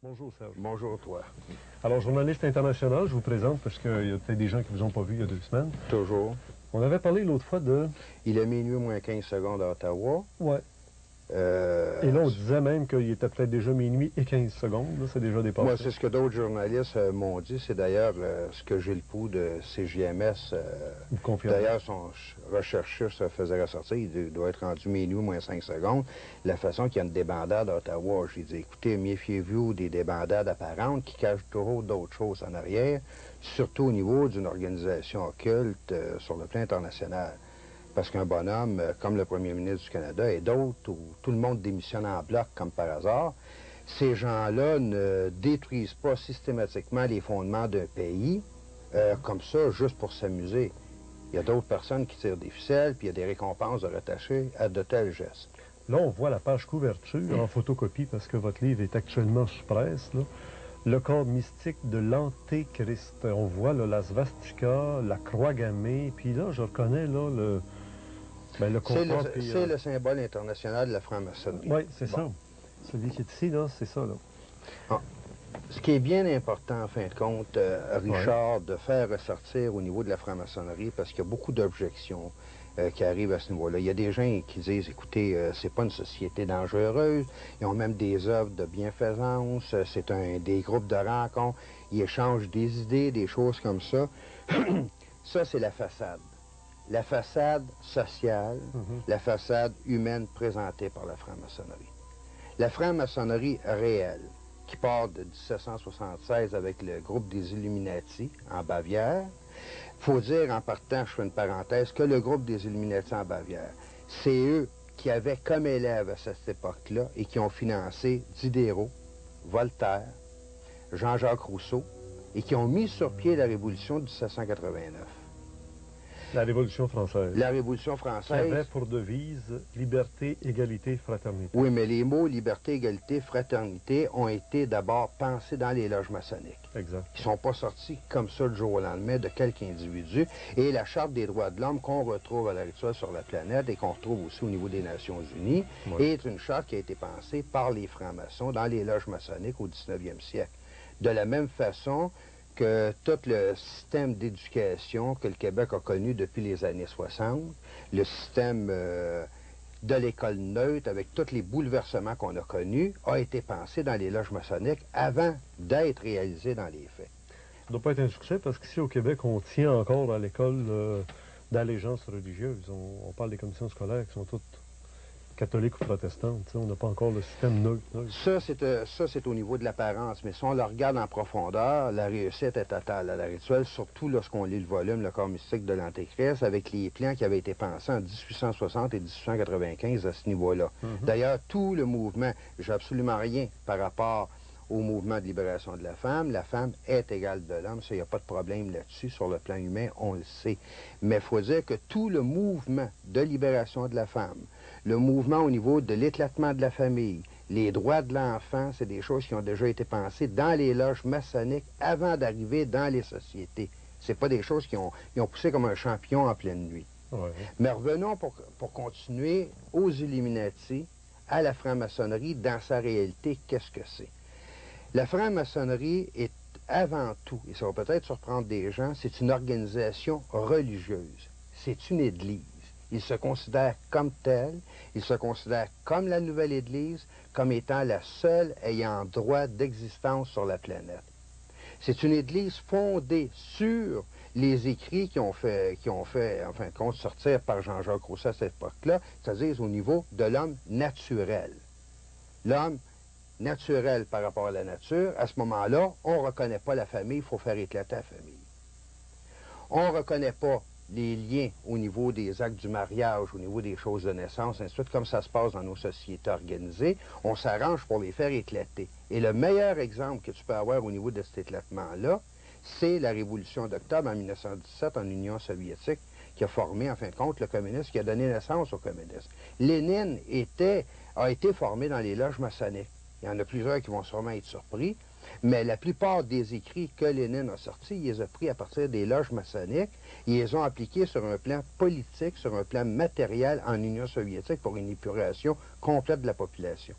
Bonjour Serge. Bonjour toi. Alors, journaliste international, je vous présente parce qu'il y a peut-être des gens qui ne vous ont pas vu il y a 2 semaines. Toujours. On avait parlé l'autre fois de... Il est minuit moins 15 secondes à Ottawa. Ouais. Et là, on disait même qu'il était peut-être déjà minuit et 15 secondes. Là, c'est déjà dépassé. Moi, c'est ce que d'autres journalistes m'ont dit. C'est d'ailleurs ce que Gilles Proulx de CJMS, d'ailleurs, son recherchiste se faisait ressortir. Il doit être rendu minuit moins 5 secondes. La façon qu'il y a une débandade à Ottawa, j'ai dit, écoutez, méfiez-vous des débandades apparentes qui cachent toujours d'autres choses en arrière, surtout au niveau d'une organisation occulte sur le plan international. Parce qu'un bonhomme, comme le premier ministre du Canada et d'autres, où tout le monde démissionne en bloc comme par hasard, ces gens-là ne détruisent pas systématiquement les fondements d'un pays comme ça, juste pour s'amuser. Il y a d'autres personnes qui tirent des ficelles, puis il y a des récompenses de rattacher à de tels gestes. Là, on voit la page couverture en photocopie parce que votre livre est actuellement sous presse. Là. Le corps mystique de l'Antéchrist. On voit là, la svastika, la croix gammée, puis là, je reconnais là, le confort. C'est le symbole international de la franc-maçonnerie. Oui, c'est ça. Celui qui est ici, là, c'est ça. Là. Ah. Ce qui est bien important, en fin de compte, Richard, de faire ressortir au niveau de la franc-maçonnerie, parce qu'il y a beaucoup d'objections qui arrivent à ce niveau-là. Il y a des gens qui disent, écoutez, c'est pas une société dangereuse, ils ont même des œuvres de bienfaisance, c'est des groupes de rencontres, ils échangent des idées, des choses comme ça. Ça, c'est la façade. La façade sociale, la façade humaine présentée par la franc-maçonnerie. La franc-maçonnerie réelle, qui part de 1776 avec le groupe des Illuminati en Bavière. Il faut dire en partant, je fais une parenthèse, que le groupe des Illuminati en Bavière, c'est eux qui avaient comme élèves à cette époque-là et qui ont financé Diderot, Voltaire, Jean-Jacques Rousseau et qui ont mis sur pied la Révolution de 1789. La Révolution française. La Révolution française. Qui avait pour devise liberté, égalité, fraternité. Oui, mais les mots liberté, égalité, fraternité ont été d'abord pensés dans les loges maçonniques. Exact. Ils ne sont pas sortis comme ça du jour au lendemain de quelques individus. Et la Charte des droits de l'homme qu'on retrouve à l'heure actuelle sur la planète et qu'on retrouve aussi au niveau des Nations Unies est une charte qui a été pensée par les francs-maçons dans les loges maçonniques au 19e siècle. De la même façon que tout le système d'éducation que le Québec a connu depuis les années 60, le système de l'école neutre, avec tous les bouleversements qu'on a connus, a été pensé dans les loges maçonniques avant d'être réalisé dans les faits. Ça ne doit pas être un succès parce qu'ici au Québec, on tient encore à l'école d'allégeance religieuse. On parle des commissions scolaires qui sont toutes catholiques ou protestantes. On n'a pas encore le système neutre. Ça, c'est au niveau de l'apparence, mais si on le regarde en profondeur, la réussite est totale à l'heure actuelle, surtout lorsqu'on lit le volume, le corps mystique de l'Antéchrist, avec les plans qui avaient été pensés en 1860 et 1895 à ce niveau-là. D'ailleurs, tout le mouvement, j'ai absolument rien par rapport au mouvement de libération de la femme est égale de l'homme, ça, il n'y a pas de problème là-dessus, sur le plan humain, on le sait. Mais il faut dire que tout le mouvement de libération de la femme, le mouvement au niveau de l'éclatement de la famille, les droits de l'enfant, c'est des choses qui ont déjà été pensées dans les loges maçonniques avant d'arriver dans les sociétés. C'est pas des choses qui ont poussé comme un champignon en pleine nuit. Ouais. Mais revenons pour continuer aux Illuminati, à la franc-maçonnerie, dans sa réalité, qu'est-ce que c'est? La franc-maçonnerie est avant tout, et ça va peut-être surprendre des gens, c'est une organisation religieuse. C'est une église. Ils se considèrent comme telle, ils se considèrent comme la nouvelle Église, comme étant la seule ayant droit d'existence sur la planète. C'est une Église fondée sur les écrits qui ont fait en fin de compte, sortir par Jean-Jacques Rousseau à cette époque-là, c'est-à-dire au niveau de l'homme naturel. L'homme naturel par rapport à la nature, à ce moment-là, on ne reconnaît pas la famille, il faut faire éclater la famille. On ne reconnaît pas les liens au niveau des actes du mariage, au niveau des choses de naissance, ainsi de suite, comme ça se passe dans nos sociétés organisées, on s'arrange pour les faire éclater. Et le meilleur exemple que tu peux avoir au niveau de cet éclatement-là, c'est la Révolution d'octobre en 1917 en Union soviétique, qui a formé, en fin de compte, le communisme, qui a donné naissance au communisme. Lénine a été formé dans les loges maçonniques. Il y en a plusieurs qui vont sûrement être surpris, mais la plupart des écrits que Lénine a sortis, il les a pris à partir des loges maçonniques, ils les ont appliqués sur un plan politique, sur un plan matériel en Union soviétique pour une épuration complète de la population.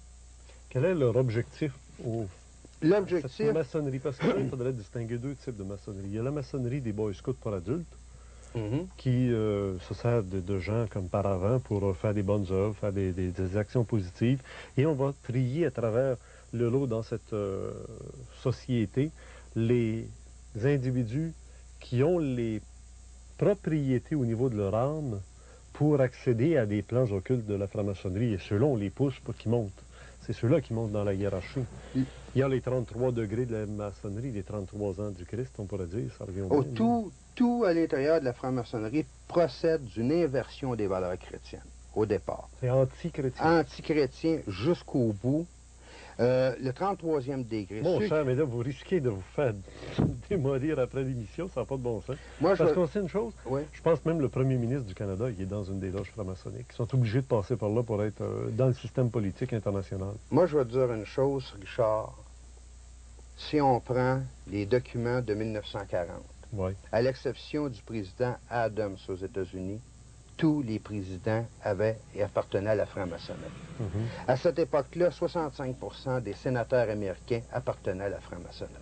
Quel est leur objectif aux L'objectif... Cette maçonnerie, parce que là, il faudrait distinguer deux types de maçonnerie. Il y a la maçonnerie des Boy Scouts pour adultes, qui se sert de gens comme paravents pour faire des bonnes œuvres, faire des actions positives. Et on va trier à travers le lot dans cette société les individus qui ont les propriétés au niveau de leur âme pour accéder à des plans occultes de la franc-maçonnerie. Et ceux-là, on les pousse pour qu'ils montent. C'est ceux-là qui montent dans la hiérarchie. Il y a les 33 degrés de la maçonnerie, les 33 ans du Christ, on pourrait dire, ça revient au même. Tout à l'intérieur de la franc-maçonnerie procède d'une inversion des valeurs chrétiennes, au départ. C'est anti-chrétien. Anti-chrétien jusqu'au bout. Le 33e degré. Mon cher, mais là, vous risquez de vous faire démolir après l'émission, ça n'a pas de bon sens. Moi, Parce qu'on sait une chose, oui. Je pense même le premier ministre du Canada, il est dans une des loges franc-maçonniques. Ils sont obligés de passer par là pour être dans le système politique international. Moi, je vais te dire une chose, Richard. Si on prend les documents de 1940, à l'exception du président Adams aux États-Unis, tous les présidents avaient et appartenaient à la franc-maçonnerie. À cette époque-là, 65% des sénateurs américains appartenaient à la franc-maçonnerie.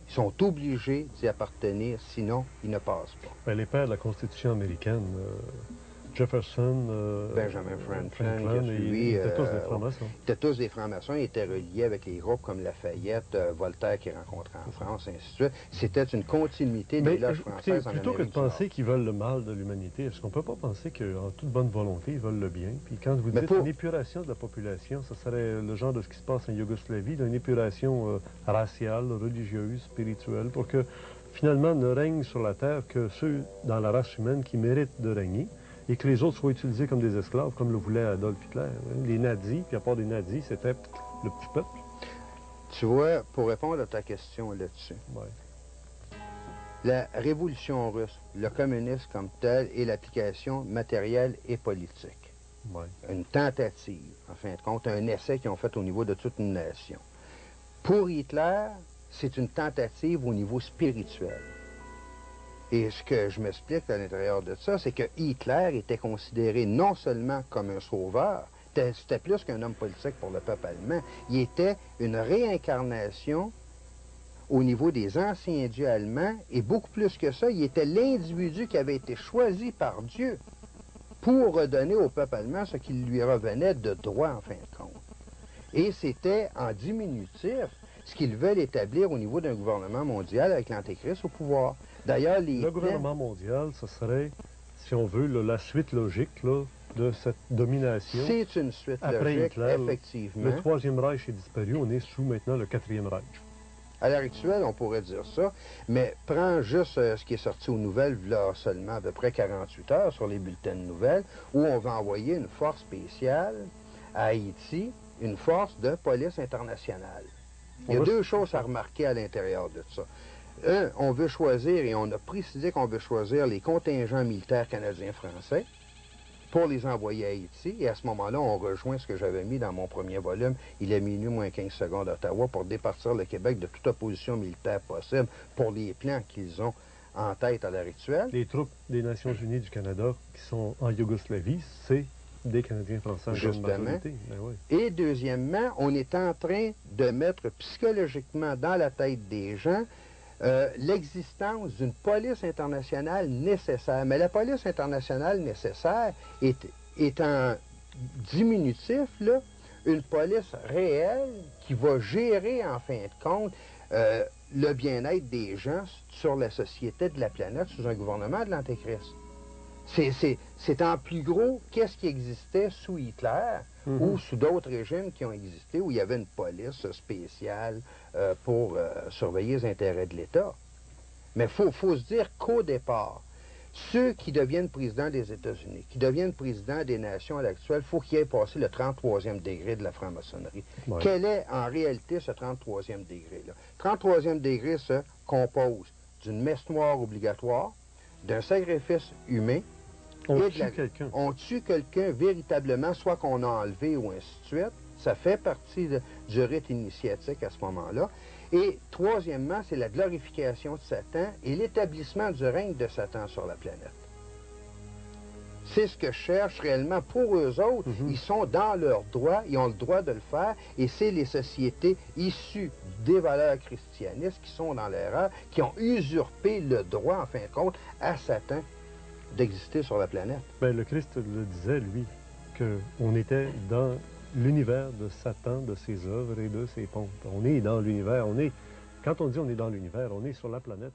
Ils sont obligés d'y appartenir, sinon ils ne passent pas. Ben, les pères de la Constitution américaine, Jefferson, Benjamin Franklin, ils étaient tous des francs-maçons. Ils étaient tous des francs-maçons, ils étaient reliés avec les groupes comme Lafayette, Voltaire qui rencontrait en France, ainsi de suite. C'était une continuité des loges françaises en Amérique plutôt que de du Nord. penser qu'ils veulent le mal de l'humanité, est-ce qu'on ne peut pas penser qu'en toute bonne volonté, ils veulent le bien? Puis quand vous dites une épuration de la population, ça serait le genre de ce qui se passe en Yougoslavie, une épuration raciale, religieuse, spirituelle, pour que finalement ne règne sur la Terre que ceux dans la race humaine qui méritent de régner, et que les autres soient utilisés comme des esclaves, comme le voulait Adolf Hitler. Les nazis, puis à part des nazis, c'était le petit peuple. Tu vois, pour répondre à ta question là-dessus, la révolution russe, le communisme comme tel, est l'application matérielle et politique. Une tentative, en fin de compte, un essai qu'ils ont fait au niveau de toute une nation. Pour Hitler, c'est une tentative au niveau spirituel. Et ce que je m'explique à l'intérieur de ça, c'est que Hitler était considéré non seulement comme un sauveur, c'était plus qu'un homme politique pour le peuple allemand, il était une réincarnation au niveau des anciens dieux allemands, et beaucoup plus que ça, il était l'individu qui avait été choisi par Dieu pour redonner au peuple allemand ce qui lui revenait de droit, en fin de compte. Et c'était en diminutif ce qu'ils veulent établir au niveau d'un gouvernement mondial avec l'Antéchrist au pouvoir. D'ailleurs, le gouvernement mondial, ce serait, si on veut, la suite logique de cette domination. C'est une suite après logique, Hitler, effectivement. Le Troisième Reich est disparu, on est sous maintenant le Quatrième Reich. À l'heure actuelle, on pourrait dire ça, mais prends juste ce qui est sorti aux nouvelles, là seulement à peu près 48 heures sur les bulletins de nouvelles, où on va envoyer une force spéciale à Haïti, une force de police internationale. Il y a deux choses à remarquer à l'intérieur de ça. Un, on veut choisir, et on a précisé qu'on veut choisir les contingents militaires canadiens-français pour les envoyer à Haïti. Et à ce moment-là, on rejoint ce que j'avais mis dans mon premier volume, il est minuit moins 15 secondes à Ottawa, pour départir le Québec de toute opposition militaire possible pour les plans qu'ils ont en tête à l'heure actuelle. Les troupes des Nations unies du Canada qui sont en Yougoslavie, c'est des Canadiens français en justement. majorité. Ben oui. Et deuxièmement, on est en train de mettre psychologiquement dans la tête des gens l'existence d'une police internationale nécessaire. Mais la police internationale nécessaire est en diminutif, là, une police réelle qui va gérer, en fin de compte, le bien-être des gens sur la société de la planète sous un gouvernement de l'Antéchrist. C'est en plus gros qu'est-ce qui existait sous Hitler ou sous d'autres régimes qui ont existé où il y avait une police spéciale pour surveiller les intérêts de l'État. Mais il faut se dire qu'au départ, ceux qui deviennent présidents des États-Unis, qui deviennent présidents des nations à l'actuel, il faut qu'ils aient passé le 33e degré de la franc-maçonnerie. Ouais. Quel est en réalité ce 33e degré-là? Le 33e degré se compose d'une messe noire obligatoire, d'un sacrifice humain. On tue quelqu'un véritablement, soit qu'on a enlevé ou ainsi de suite. Ça fait partie du rite initiatique à ce moment-là. Et troisièmement, c'est la glorification de Satan et l'établissement du règne de Satan sur la planète. C'est ce que je cherche réellement pour eux autres. Ils sont dans leur droit, ils ont le droit de le faire, et c'est les sociétés issues des valeurs christianistes qui sont dans l'erreur, qui ont usurpé le droit, en fin de compte, à Satan d'exister sur la planète. Bien, le Christ le disait, lui, qu'on était dans l'univers de Satan, de ses œuvres et de ses pompes. On est dans l'univers, quand on dit on est dans l'univers, on est sur la planète.